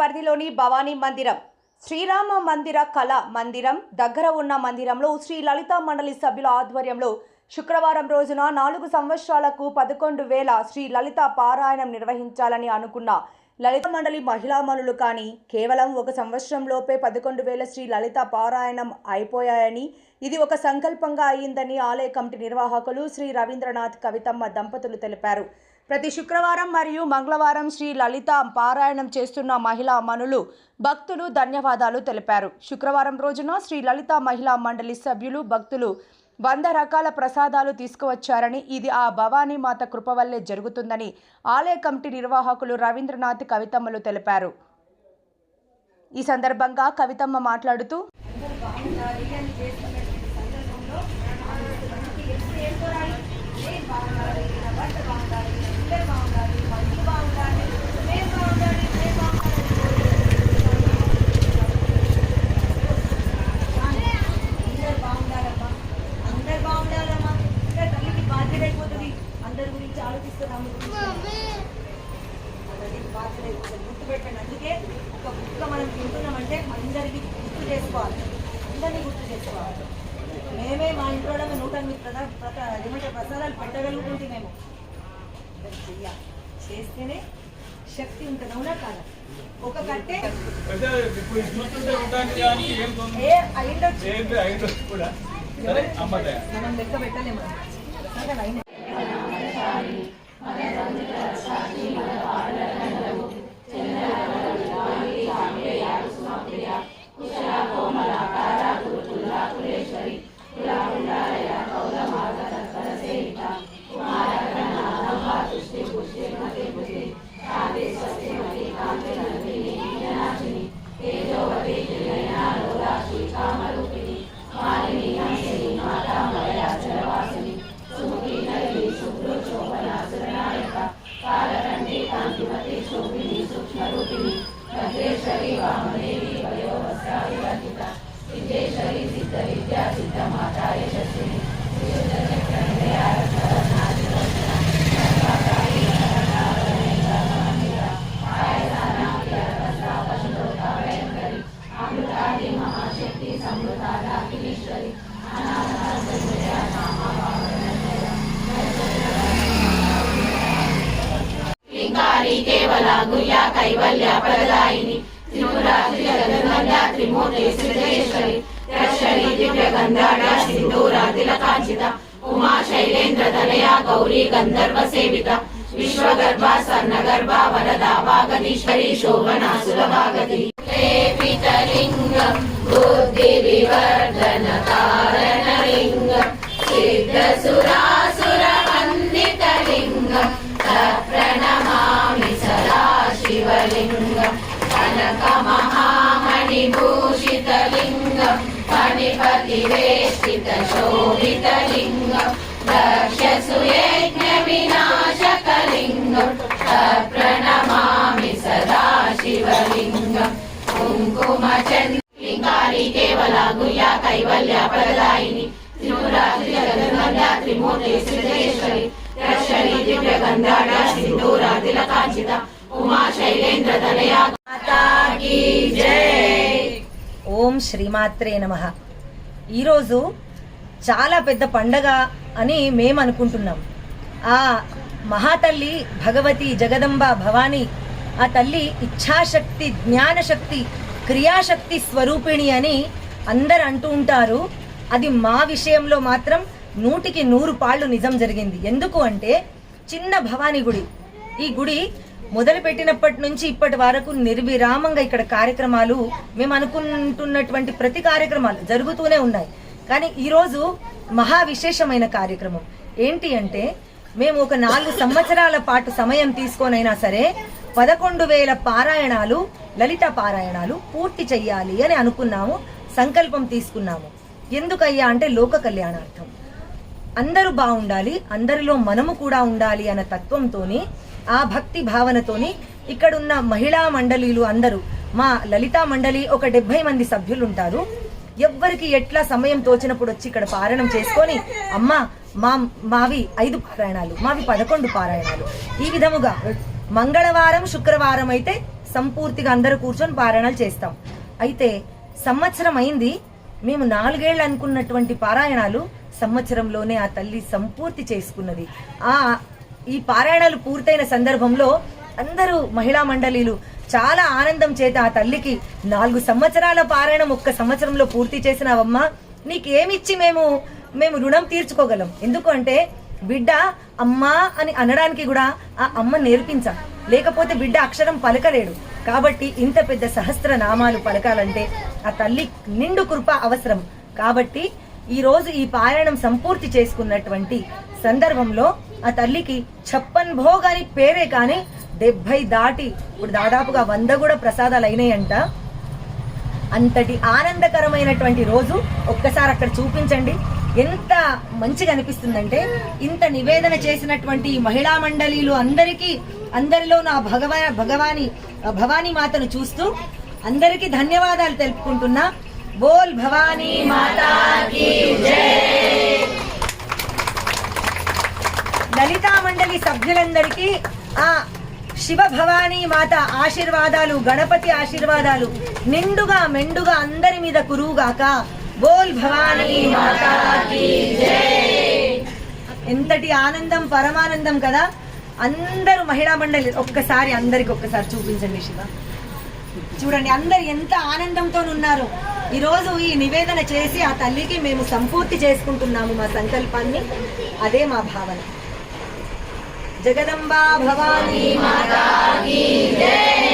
పరిధిలోని భవానీ మందిరం శ్రీరామ మందిర కళా మందిరం దగ్గర ఉన్న మందిరంలో శ్రీ లలితా మండలి సభ్యుల ఆధ్వర్యంలో శుక్రవారం రోజున 4 సంవత్సరాలకు 11,000 శ్రీ లలిత పారాయణం నిర్వహించాలని అనుకున్న లలిత మండలి మహిళామణులు కానీ కేవలం 1 సంవత్సరంలోపే 11,000 శ్రీ లలిత పారాయణం అయిపోయాయని, ఇది ఒక సంకల్పంగా అయిందని ఆలయ కమిటీ నిర్వాహకులు శ్రీ రవీంద్రనాథ్ కవితమ్మ దంపతులు తెలిపారు. ప్రతి శుక్రవారం మరియు మంగళవారం శ్రీ లలిత పారాయణం చేస్తున్న మహిళా మనులు భక్తులు ధన్యవాదాలు తెలిపారు. శుక్రవారం రోజున శ్రీ లలిత మహిళా మండలి సభ్యులు భక్తులు 100 రకాల ప్రసాదాలు తీసుకువచ్చారని, ఇది ఆ భవానీ మాత కృప వల్లే జరుగుతుందని ఆలయ కమిటీ నిర్వాహకులు రవీంద్రనాథ్ కవితమ్మలు తెలిపారు. ఈ సందర్భంగా కవితమ్మ మాట్లాడుతూ అందుకే ఒక బుక్క మనం తింటున్నామంటే అందరికీ గుర్తు చేసుకోవాలి, అందరినీ గుర్తు చేసుకోవాలి. మేమే మా ఇంట్లో 108 ప్రసాదాలు పెట్టగలుగుతుంది. మేము చేస్తేనే శక్తి ఉంటుంది. అవునా కాదా? ఒక కట్టే మనం లెక్క పెట్టలేము. కేవలా గుయ్యా కైవల్య ప్రదాయిని త్రిపురాత్రి జగన్మల్య త్రిమూర్తి శ్రీజయేశ్వరి రక్షరి దివ్య గంధాఢ సింధూర తిలకాంచిత ఉమా శైలేంద్ర తనయా గౌరీ గంధర్వ సేవిత విశ్వగర్భ స్వర్ణగర్భ వరదా వాగదీశ్వరి శోభనా సులభాగతి లేపితలింగం బుద్ధి వివర్ధన కారణలింగం సిద్ధ సురాసుర వందితలింగం ప్రణమామి సదా శివలింగం కనక మహామణిభూషితలింగం ఫణిపతివేష్టిత శోభితలింగం దక్ష సుయజ్ఞ వినాశకలింగం ప్రణమామి సదా శివలింగం కుంకుమ చంద్రలింగారి కేవలా గుయ్యా కైవల్య ప్రదాయిని త్రిపురాత్రి జగన్మల్య త్రిమూర్తి శ్రీజయేశ్వరి రక్షరి దివ్య గంధాఢ సింధూర తిలకాంచిత ఉమా శైలేంద్ర తనయా మాతా కీ జై. ఓం శ్రీమాత్రే నమః. ఈరోజు చాలా పెద్ద పండగ అని మేము అనుకుంటున్నాం. ఆ మహాతల్లి భగవతి జగదంబ భవానీ, ఆ తల్లి ఇచ్ఛాశక్తి, జ్ఞానశక్తి, క్రియాశక్తి స్వరూపిణి అని అందరు అంటూ ఉంటారు. అది మా విషయంలో మాత్రం 100కి 100 పాళ్ళు నిజం జరిగింది. ఎందుకు అంటే చిన్న భవానీ గుడి, ఈ గుడి మొదలు పెట్టినప్పటి నుంచి ఇప్పటి వరకు నిర్విరామంగా ఇక్కడ కార్యక్రమాలు, మేము అనుకుంటున్నటువంటి ప్రతి కార్యక్రమాలు జరుగుతూనే ఉన్నాయి. కానీ ఈరోజు మహా విశేషమైన కార్యక్రమం ఏంటి అంటే, మేము ఒక 4 సంవత్సరాల పాటు సమయం తీసుకొనైనా సరే 11,000 పారాయణాలు, లలిత పారాయణాలు పూర్తి చెయ్యాలి అని అనుకున్నాము, సంకల్పం తీసుకున్నాము. ఎందుకయ్యా అంటే లోక కళ్యాణార్థం, అందరూ బాగుండాలి, అందరిలో మనము కూడా ఉండాలి అన్న తత్వంతోని, ఆ భక్తి భావనతోని ఇక్కడున్న మహిళా మండలీలు అందరూ, మా లలితా మండలి ఒక 70 మంది సభ్యులు ఉంటారు. ఎవ్వరికి ఎట్లా సమయం తోచినప్పుడు వచ్చి ఇక్కడ పారాయణం చేసుకొని, అమ్మా మావి 5 పారాయణాలు, మావి 11 పారాయణాలు, ఈ విధముగా మంగళవారం శుక్రవారం అయితే సంపూర్తిగా అందరూ కూర్చొని పారాయణాలు చేస్తాం. అయితే సంవత్సరం అయింది, మేము 4 ఏళ్ళు అనుకున్నటువంటి పారాయణాలు సంవత్సరంలోనే ఆ తల్లి సంపూర్తి చేసుకున్నది. ఈ పారాయణాలు పూర్తయిన సందర్భంలో అందరూ మహిళా మండలీలు చాలా ఆనందం చేత ఆ తల్లికి 4 సంవత్సరాల పారాయణం ఒక్క సంవత్సరంలో పూర్తి చేసినావమ్మా, నీకేమిచ్చి మేము రుణం తీర్చుకోగలం. ఎందుకంటే బిడ్డ అమ్మా అని అనడానికి కూడా ఆ అమ్మ నేర్పించాం, లేకపోతే బిడ్డ అక్షరం పలకలేడు. కాబట్టి ఇంత పెద్ద సహస్రనామాలు పలకాలంటే ఆ తల్లి నిండు కృప అవసరం. కాబట్టి ఈ రోజు ఈ పారాయణం సంపూర్తి చేసుకున్నటువంటి సందర్భంలో ఆ తల్లికి 56 భోగ్ అని పేరే కానీ 70 దాటి ఇప్పుడు దాదాపుగా 100 కూడా ప్రసాదాలు అయినాయంట. అంతటి ఆనందకరమైనటువంటి రోజు ఒక్కసారి అక్కడ చూపించండి. ఎంత మంచిగా అనిపిస్తుందంటే ఇంత నివేదన చేసినటువంటి మహిళా మండలీలు అందరిలో నా భవానీ మాతను చూస్తూ అందరికీ ధన్యవాదాలు తెలుపుకుంటున్నా. బోల్ భవానీ మాతా కీ జై. లలితా మండలి సభ్యులందరికీ ఆ శివ భవానీ మాత ఆశీర్వాదాలు, గణపతి ఆశీర్వాదాలు నిండుగా మెండుగా అందరి మీద కురువుగాక. బోల్ భవానీ మాతా కీ జై. ఎంతటి ఆనందం, పరమానందం కదా. అందరూ మహిళా మండలి అందరికి ఒక్కసారి చూపించండి. శివ చూడండి, అందరు ఎంత ఆనందంతో ఉన్నారు. ఈరోజు ఈ నివేదన చేసి ఆ తల్లికి మేము సంపూర్తి చేసుకుంటున్నాము మా సంకల్పాన్ని. అదే మా భావన. జగదంబా భవానీ మాతా కీ జై.